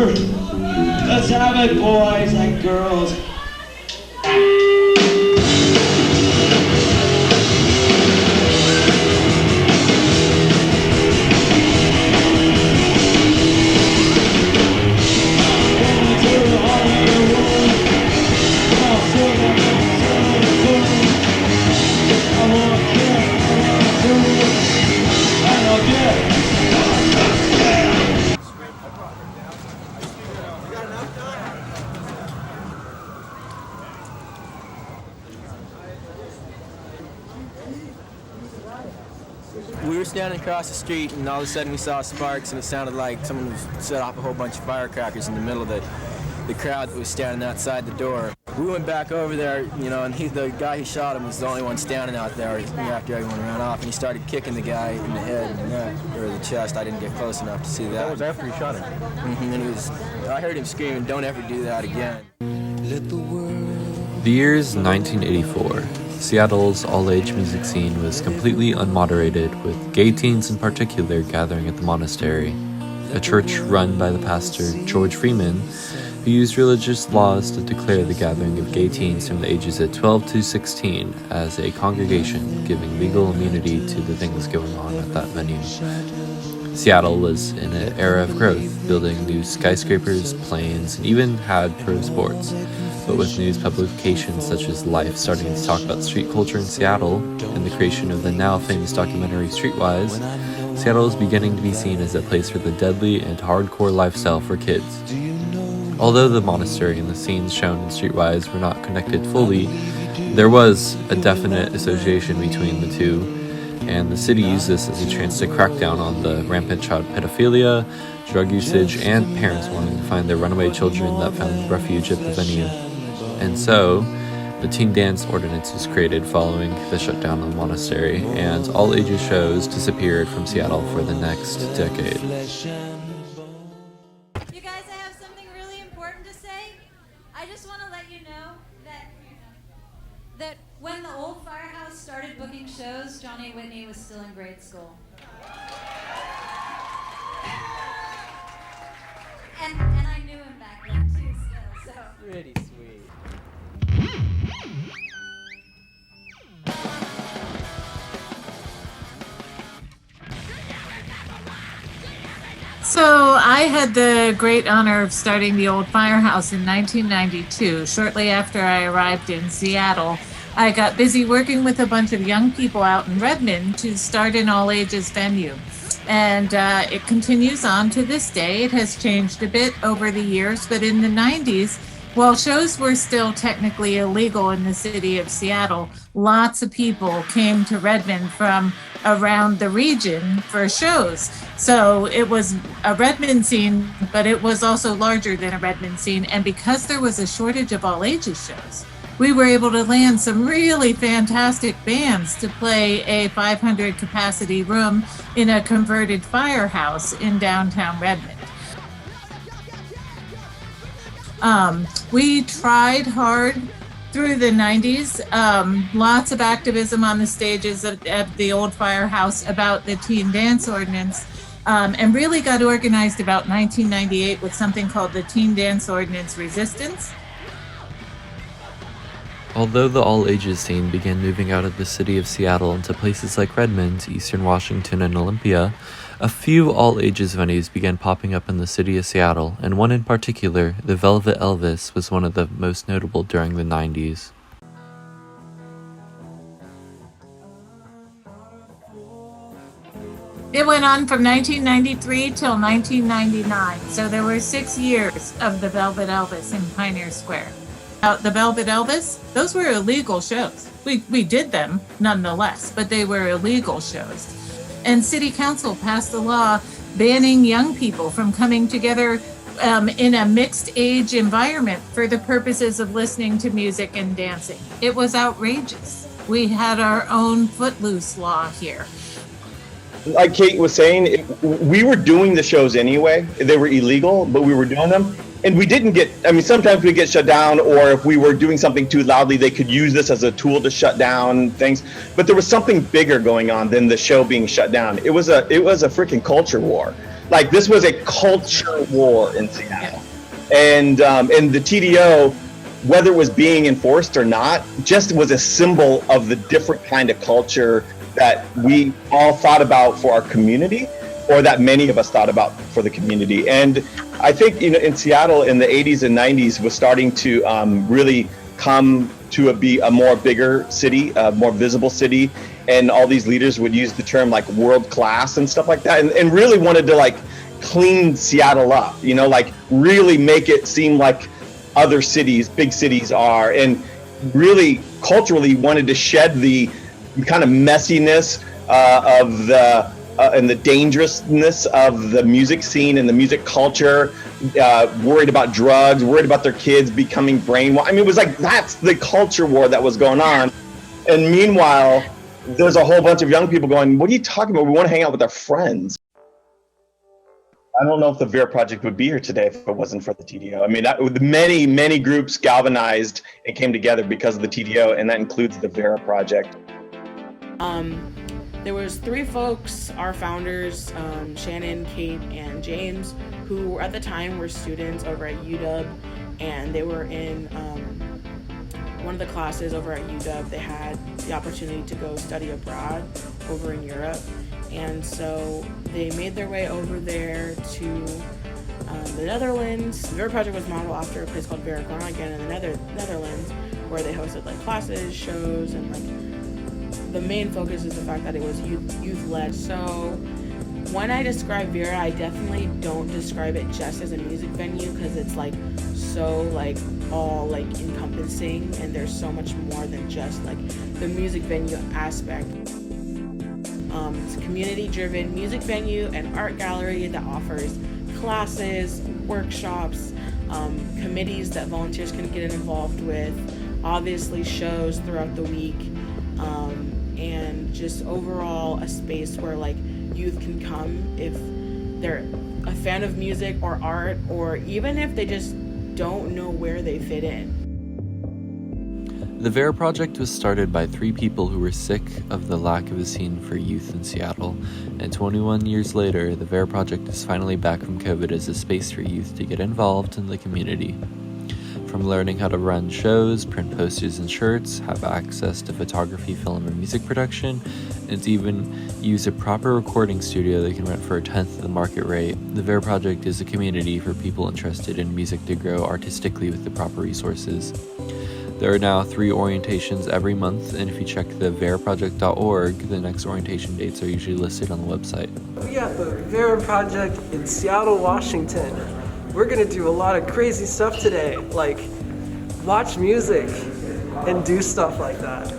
Let's have it, boys and girls. We were standing across the street, and all of a sudden we saw sparks, and it sounded like someone was set off a whole bunch of firecrackers in the middle of the crowd that was standing outside the door. We went back over there, you know, and the guy who shot him was the only one standing out there after everyone ran off, and he started kicking the guy in the head and neck, or the chest. I didn't get close enough to see that. That was after he shot him. And I heard him screaming, "Don't ever do that again." The year is 1984. Seattle's all-age music scene was completely unmoderated, with gay teens in particular gathering at the monastery, a church run by the pastor George Freeman, who used religious laws to declare the gathering of gay teens from the ages of 12 to 16 as a congregation, giving legal immunity to the things going on at that venue. Seattle was in an era of growth, building new skyscrapers, planes, and even had pro sports. But with news publications such as Life starting to talk about street culture in Seattle and the creation of the now famous documentary Streetwise, Seattle is beginning to be seen as a place for the deadly and hardcore lifestyle for kids. Although the monastery and the scenes shown in Streetwise were not connected fully, there was a definite association between the two, and the city used this as a chance to crack down on the rampant child pedophilia, drug usage, and parents wanting to find their runaway children that found refuge at the venue. And so, the Teen Dance Ordinance was created following the shutdown of the monastery, and all ages shows disappeared from Seattle for the next decade. You guys, I have something really important to say. I just want to let you know that when the Old Firehouse started booking shows, Johnny Whitney was still in grade school. And I knew him back then too, still, so. Pretty sweet. So I had the great honor of starting the Old Firehouse in 1992. Shortly after I arrived in Seattle, I got busy working with a bunch of young people out in Redmond to start an all-ages venue. And it continues on to this day. It has changed a bit over the years, but in the 90s, while shows were still technically illegal in the city of Seattle, lots of people came to Redmond from around the region for shows. So it was a Redmond scene, but it was also larger than a Redmond scene. And because there was a shortage of all ages shows, we were able to land some really fantastic bands to play a 500 capacity room in a converted firehouse in downtown Redmond. We tried hard through the 90s, lots of activism on the stages at the Old Firehouse about the Teen Dance Ordinance, and really got organized about 1998 with something called the Teen Dance Ordinance Resistance. Although the all-ages scene began moving out of the city of Seattle into places like Redmond, Eastern Washington, and Olympia, a few all-ages venues began popping up in the city of Seattle, and one in particular, the Velvet Ellis, was one of the most notable during the 90s. It went on from 1993 till 1999, so there were 6 years of the Velvet Elvis in Pioneer Square. The Velvet Elvis, those were illegal shows. We did them nonetheless, but they were illegal shows. And City Council passed a law banning young people from coming together in a mixed age environment for the purposes of listening to music and dancing. It was outrageous. We had our own footloose law here. Like Kate was saying, we were doing the shows anyway. They were illegal, but we were doing them. And we didn't get, I mean, sometimes we get shut down, or if we were doing something too loudly, they could use this as a tool to shut down things. But there was something bigger going on than the show being shut down. It was a freaking culture war. Like, this was a culture war in Seattle. And the TDO, whether it was being enforced or not, just was a symbol of the different kind of culture that we all thought about for our community, or that many of us thought about for the community. And I think, you know, in Seattle in the 80s and 90s was starting to really come to be a more bigger city, a more visible city. And all these leaders would use the term like world class and stuff like that, and really wanted to like clean Seattle up, you know, like really make it seem like other cities, big cities are, and really culturally wanted to shed the kind of messiness of the and the dangerousness of the music scene and the music culture, worried about drugs, worried about their kids becoming brainwashed. I mean, it was like, that's the culture war that was going on. And meanwhile, there's a whole bunch of young people going, what are you talking about? We want to hang out with our friends. I don't know if the Vera Project would be here today if it wasn't for the TDO. I mean, many groups galvanized and came together because of the TDO, and that includes the Vera Project. There was 3 folks, our founders, Shannon, Kate, and James, who at the time were students over at UW, and they were in one of the classes over at UW. They had the opportunity to go study abroad over in Europe, and so they made their way over there to the Netherlands. The Vera Project was modeled after a place called Vera Project in the Netherlands, where they hosted like classes, shows, and like the main focus is the fact that it was youth-led. So when I describe Vera, I definitely don't describe it just as a music venue, because it's like so like all like encompassing, and there's so much more than just like the music venue aspect. It's a community-driven music venue and art gallery that offers classes, workshops, committees that volunteers can get involved with, obviously shows throughout the week, and just overall a space where like youth can come if they're a fan of music or art, or even if they just don't know where they fit in. The Vera Project was started by 3 people who were sick of the lack of a scene for youth in Seattle, and 21 years later, the Vera Project is finally back from COVID as a space for youth to get involved in the community. From learning how to run shows, print posters and shirts, have access to photography, film, and music production, and to even use a proper recording studio they can rent for 1/10 of the market rate, the Vera Project is a community for people interested in music to grow artistically with the proper resources. There are now 3 orientations every month, and if you check the veraproject.org, the next orientation dates are usually listed on the website. We at the Vera Project in Seattle, Washington. We're gonna do a lot of crazy stuff today, like watch music and do stuff like that.